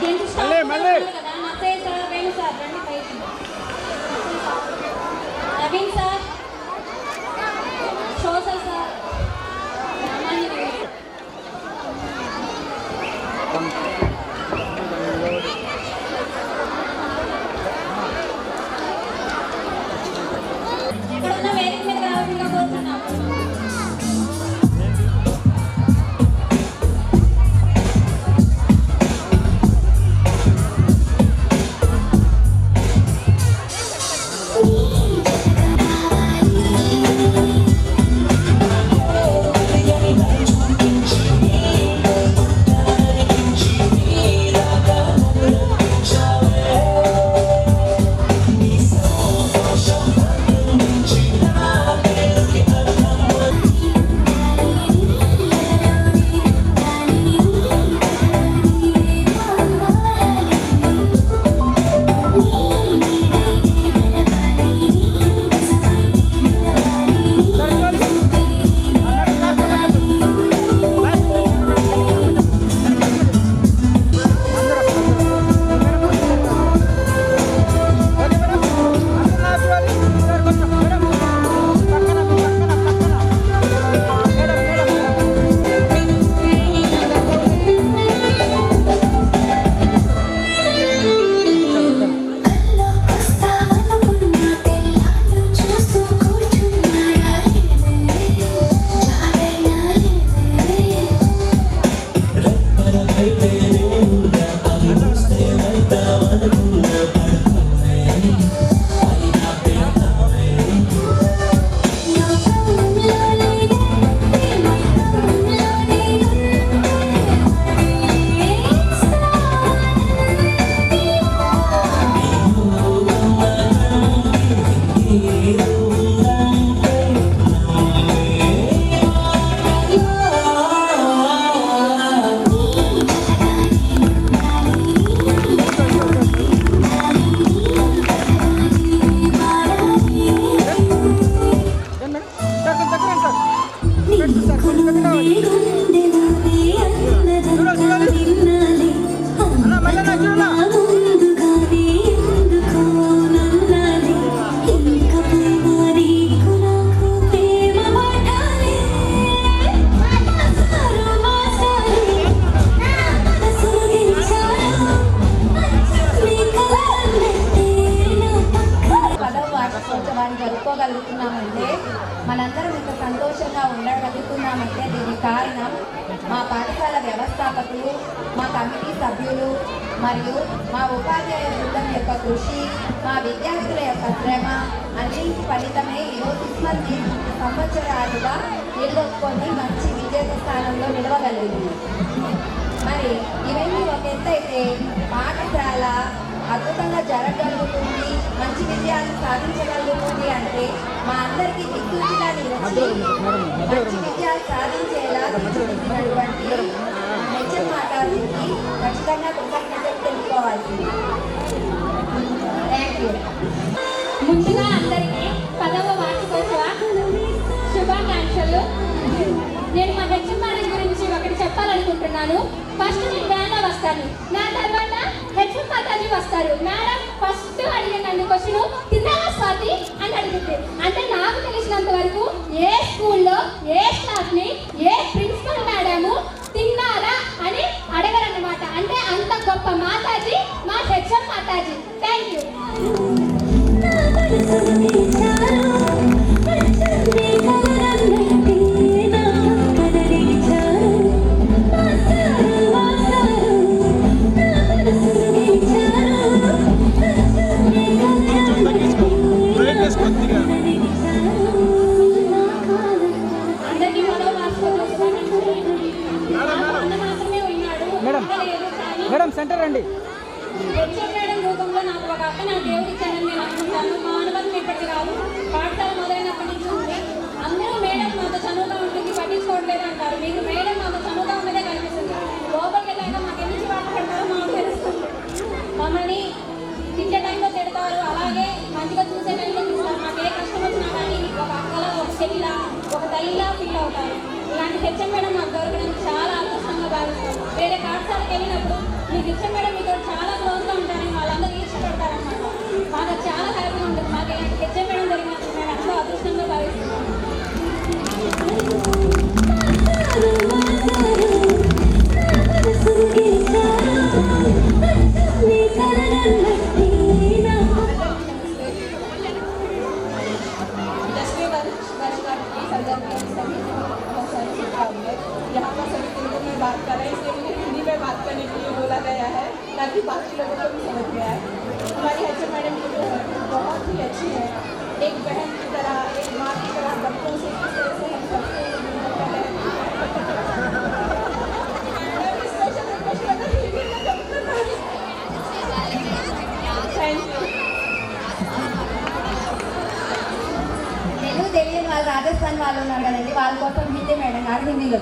Gents staff కదా Narsaiah sir Venu sir రండి పైకి. నవీన్ సార్, శోసా సార్, ఇక్కడున్న వేదిక మీద రావాల్సిందిగా కోరుతున్నాం. జరుపుకోగలుగుతున్నామంటే, మనందరం ఇంత సంతోషంగా ఉండగలుగుతున్నామంటే దీనికి కారణం మా పాఠశాల వ్యవస్థాపకులు, మా కమిటీ సభ్యులు మరియు మా ఉపాధ్యాయ బృందం యొక్క కృషి, మా విద్యార్థుల యొక్క శ్రమ అన్నింటి ఫలితమే ఈరోజు మంది సంవత్సరాలుగా నిలదొక్కుని మంచి విజేత స్థానంలో నిలవగలిగింది. మరి ఇవన్నీ ఒక ఎత్తు అయితే పాఠశాల అద్భుతంగా జరగగలుగుతుంది, మంచి విజయాన్ని సాధించగలుగుతుంది అంటే మా అందరికీ దిక్కుగా నిలిచి మంచి విజయాలు సాధించేలా తీర్చిదిద్దినటువంటి హెచ్ఎం మాతాజీకి ఖచ్చితంగా కృతజ్ఞతలు తెలుసుకోవాల్సింది. Thank you. ముందుగా అందరికీ 10వ వార్షికోత్సవ శుభాకాంక్షలు. నేను మా హెచ్ఎం మేడం గురించి ఒకటి చెప్పాలనుకుంటున్నాను. ఫస్ట్ నేను వేళ వస్తాను, నా తర్వాత హెచ్ఎం మాతాజీ వస్తారు. మేడం ఫస్ట్ అడిగిన క్వశ్చన్ తిన్నావా స్వాతి అని అడుగుతుంది. అంటే నాకు తెలిసినంత వరకు ఏ స్కూల్లో ఏ స్టాఫ్ని ఏ ప్రిన్సిపల్ మేడము తిన్నారా అని అడగరన్నమాట. అంటే అంత గొప్ప మాతాజీ మా HM Mataji. Thank you. Madam centre అండి. హెచ్ఎం మేడం రూపంలో నాకు ఒక అక్క నా దేవుడి ఇచ్చానని నేను అనుకుంటాను. మా అనుబంధం ఇప్పటికి కాదు, పాఠశాల మొదలైనప్పటి నుంచి ఉంది. అందరూ మేడం మాతో చనువుగా ఉంటుంది, పట్టించుకోవట్లేదు అంటారు. మీకు మేడం మాతో చనువుగా ఉన్నదే కనిపిస్తుంది. లోపలికి వెళ్ళాక మాకు ఎన్ని చివాట్లు పెడతారో మాకు తెలుస్తుంది. మమ్మల్ని తింటే టైంలో తిడతారు, అలాగే మంచిగా చూసే టైంలో చూస్తారు. మాకు ఏ కష్టం వచ్చినా కానీ ఒక అక్కలా, ఒక చెల్లిలా, ఒక తల్లిలా ఫీల్ అవుతారు. ఇలాంటి హెచ్ఎం మేడం మాకు దొరకడం చాలా అదృష్టంగా భావిస్తాం. వేరే పాఠశాలకు వెళ్ళినప్పుడు మీకు హెచ్ఎం మేడం మీకు ताकि बाकी लोगों को भी समझ में आए। हमारी एचएम मैडम की जो है बहुत ही अच्छी है, एक बहन की तरह, एक माँ की तरह बच्चों से किस तरह से हम सबको मिलता है। स्पेशल रिक्वेस्ट करना थैंक यू। తెలుగు తెలియని వాళ్ళు రాజస్థాన్ వాళ్ళు ఉన్నారు కదండి, వాళ్ళ కోసం హిందీ మేడం గారు హిందీలో